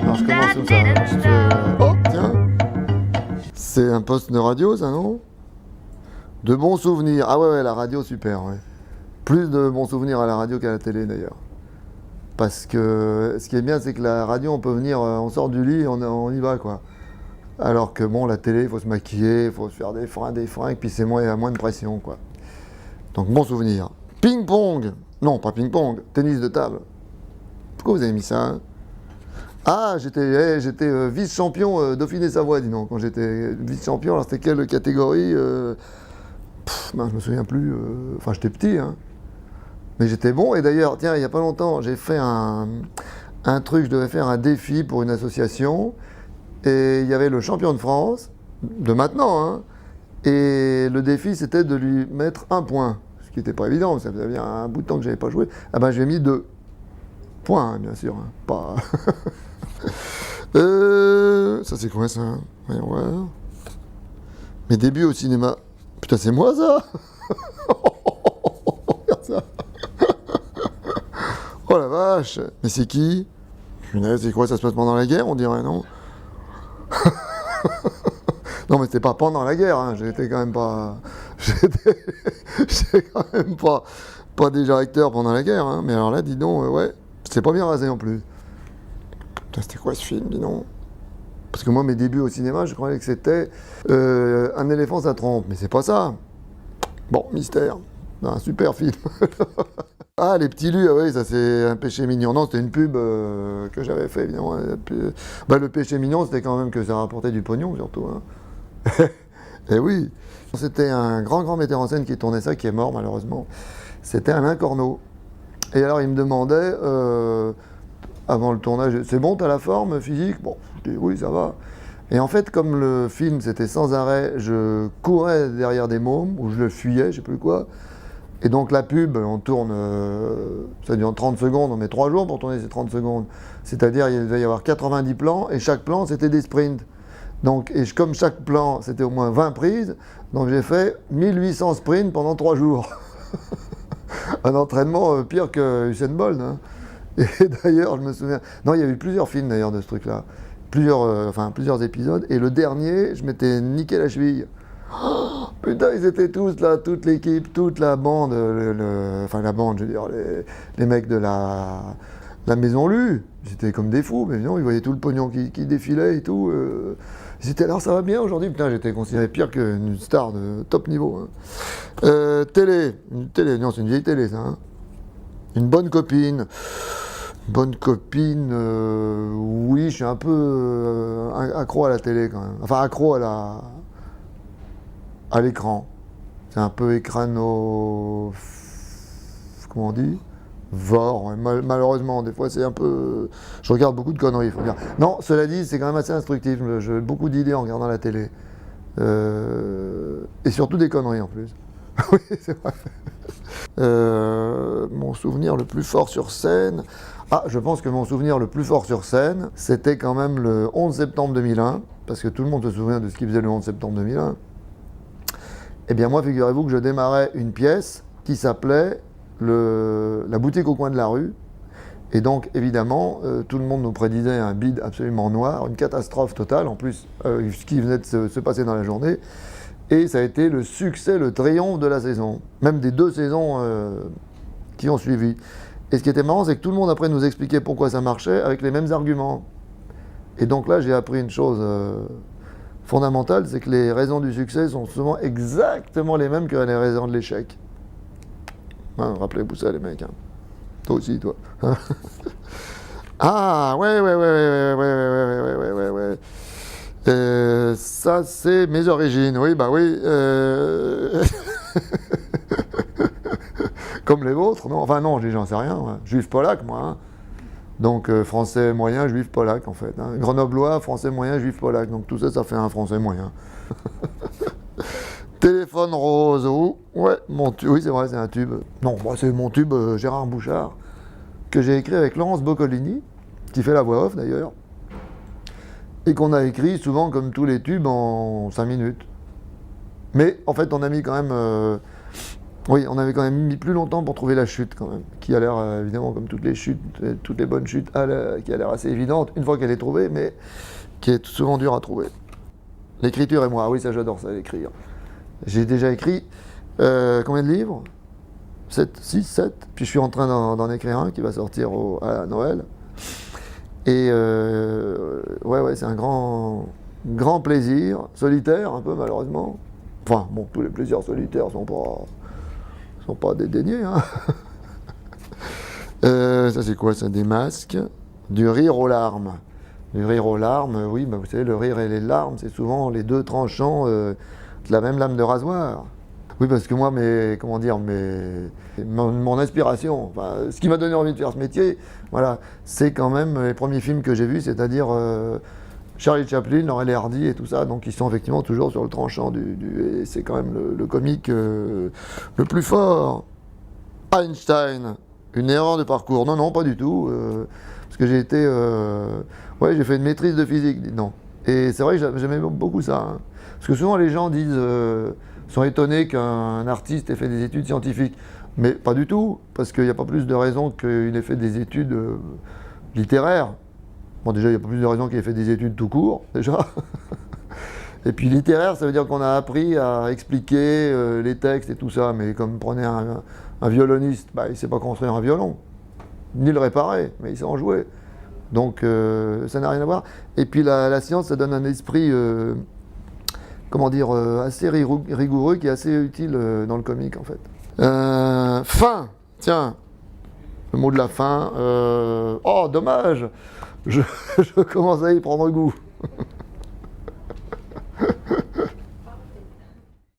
Alors je commence comme ça. Je fais... Oh, tiens. C'est un poste de radio, ça, non? De bons souvenirs. Ah ouais, la radio, super, ouais. Plus de bons souvenirs à la radio qu'à la télé, d'ailleurs. Parce que ce qui est bien, c'est que la radio, on peut venir, on sort du lit, on y va, quoi. Alors que bon, la télé, il faut se maquiller, il faut se faire des fringues, puis c'est moins, il y a moins de pression, quoi. Donc, bon souvenir. Ping-pong. Non, pas ping-pong, tennis de table. Pourquoi vous avez mis ça, hein? Ah, j'étais vice-champion Dauphiné-Savoie, dis donc, quand j'étais vice-champion. Alors, c'était quelle catégorie je me souviens plus. Enfin, j'étais petit, hein. Mais j'étais bon. Et d'ailleurs, tiens, il n'y a pas longtemps, j'ai fait un truc, je devais faire un défi pour une association. Et il y avait le champion de France, de maintenant, hein. Et le défi, c'était de lui mettre 1 point. Ce qui n'était pas évident, ça faisait bien un bout de temps que je n'avais pas joué. Ah ben, je lui ai mis 2 points, hein, bien sûr. Hein. Pas... ça, c'est quoi, ça? Voyons voir. Mes débuts au cinéma. Putain, c'est moi, ça? Regarde ça. Oh la vache. Mais c'est qui? C'est quoi, ça se passe pendant la guerre, on dirait, non? Non, mais c'était pas pendant la guerre, hein. J'étais quand même pas... J'étais quand même pas déjà acteur pendant la guerre, hein. Mais alors là, dis donc, ouais, c'est pas bien rasé en plus. Putain, c'était quoi ce film, dis donc? Parce que moi, mes débuts au cinéma, je croyais que c'était Un éléphant, ça trompe. Mais c'est pas ça. Bon, mystère. Un super film. Ah, les petits lus, ah oui, ça c'est un péché mignon. Non, c'était une pub que j'avais fait, évidemment. Le péché mignon, c'était quand même que ça rapportait du pognon, surtout. Hein. Et oui. C'était un grand metteur en scène qui tournait ça, qui est mort, malheureusement. C'était Alain Corneau. Et alors, il me demandait, avant le tournage, c'est bon, t'as la forme physique? Bon, je dis oui, ça va. Et en fait, comme le film, c'était sans arrêt, je courais derrière des mômes, ou je le fuyais, je sais plus quoi. Et donc la pub, on tourne, ça dure 30 secondes, on met 3 jours pour tourner ces 30 secondes. C'est-à-dire, il devait y avoir 90 plans, et chaque plan, c'était des sprints. Donc, et comme chaque plan, c'était au moins 20 prises, donc j'ai fait 1800 sprints pendant 3 jours. Un entraînement pire que Usain Bolt. Hein. Et d'ailleurs, je me souviens... Non, il y a eu plusieurs films d'ailleurs de ce truc-là. Plusieurs épisodes. Et le dernier, je m'étais niqué la cheville. Oh, putain, ils étaient tous là, toute l'équipe, toute la bande, la bande, je veux dire, les mecs de la Maison Lue. Ils étaient comme des fous, mais non, ils voyaient tout le pognon qui défilait et tout. Ils étaient là, ça va bien aujourd'hui. Putain, j'étais considéré pire qu'une star de top niveau. Hein. Télé, non, c'est une vieille télé, ça. Hein. Une bonne copine. Bonne copine, oui, je suis un peu accro à la télé quand même. Enfin, accro à l'écran. C'est un peu écrano... Comment on dit? Vor. Malheureusement, des fois, c'est un peu... Je regarde beaucoup de conneries, il faut dire. Non, cela dit, c'est quand même assez instructif. J'ai beaucoup d'idées en regardant la télé. Et surtout des conneries en plus. Oui, c'est vrai. Mon souvenir le plus fort sur scène... Ah, je pense que mon souvenir le plus fort sur scène, c'était quand même le 11 septembre 2001, parce que tout le monde se souvient de ce qu'il faisait le 11 septembre 2001. Eh bien moi, figurez-vous que je démarrais une pièce qui s'appelait La boutique au coin de la rue. Et donc, évidemment, tout le monde nous prédisait un bide absolument noir, une catastrophe totale, en plus, ce qui venait de se passer dans la journée. Et ça a été le succès, le triomphe de la saison, même des 2 saisons qui ont suivi. Et ce qui était marrant, c'est que tout le monde après nous expliquait pourquoi ça marchait avec les mêmes arguments. Et donc là, j'ai appris une chose fondamentale, c'est que les raisons du succès sont souvent exactement les mêmes que les raisons de l'échec. Hein, rappelez-vous ça, les mecs. Hein. Toi aussi, toi. Ah, ouais. Ça, c'est mes origines. Oui, bah oui. Comme les vôtres, non? Enfin non, j'en sais rien. Ouais. Juif polac, moi. Hein. Donc français moyen, juif polac, en fait. Hein. Grenoblois, français moyen, juif polac. Donc tout ça, ça fait un français moyen. Téléphone rose. Ouais, mon tube. Oui, c'est vrai, c'est un tube. Non, moi, c'est mon tube Gérard Bouchard, que j'ai écrit avec Laurence Boccolini, qui fait la voix off d'ailleurs, et qu'on a écrit souvent comme tous les tubes en 5 minutes. Mais en fait, on a mis quand même... Oui, on avait quand même mis plus longtemps pour trouver la chute quand même, qui a l'air évidemment comme toutes les chutes, toutes les bonnes chutes, qui a l'air assez évidente une fois qu'elle est trouvée, mais qui est souvent dure à trouver. L'écriture et moi, ah oui ça j'adore ça, l'écrire. J'ai déjà écrit combien de livres 7, 6, 7, puis je suis en train d'en écrire un qui va sortir à Noël. Et ouais, c'est un grand plaisir, solitaire un peu malheureusement. Enfin bon, tous les plaisirs solitaires sont pas dédaignés. Hein. Ça c'est quoi ça? Des masques, du rire aux larmes. Du rire aux larmes, oui, bah, vous savez, le rire et les larmes, c'est souvent les deux tranchants de la même lame de rasoir. Oui, parce que moi, mon inspiration, enfin, ce qui m'a donné envie de faire ce métier, voilà, c'est quand même les premiers films que j'ai vus, c'est-à-dire Charlie Chaplin, Laurel et Hardy et tout ça, donc ils sont effectivement toujours sur le tranchant et c'est quand même le comique le plus fort. Einstein, une erreur de parcours. Non, pas du tout, parce que j'ai fait une maîtrise de physique, non. Et c'est vrai que j'aimais beaucoup ça, hein. Parce que souvent les gens sont étonnés qu'un artiste ait fait des études scientifiques. Mais pas du tout, parce qu'il n'y a pas plus de raison qu'il ait fait des études littéraires. Bon, déjà, il n'y a pas plus de raison qu'il ait fait des études tout court, déjà. Et puis littéraire, ça veut dire qu'on a appris à expliquer les textes et tout ça. Mais comme prenez un violoniste, bah, il ne sait pas construire un violon, ni le réparer, mais il sait en jouer. Donc ça n'a rien à voir. Et puis la science, ça donne un esprit, assez rigoureux, qui est assez utile dans le comique en fait. Fin, tiens, le mot de la fin. Oh, dommage, je commence à y prendre goût.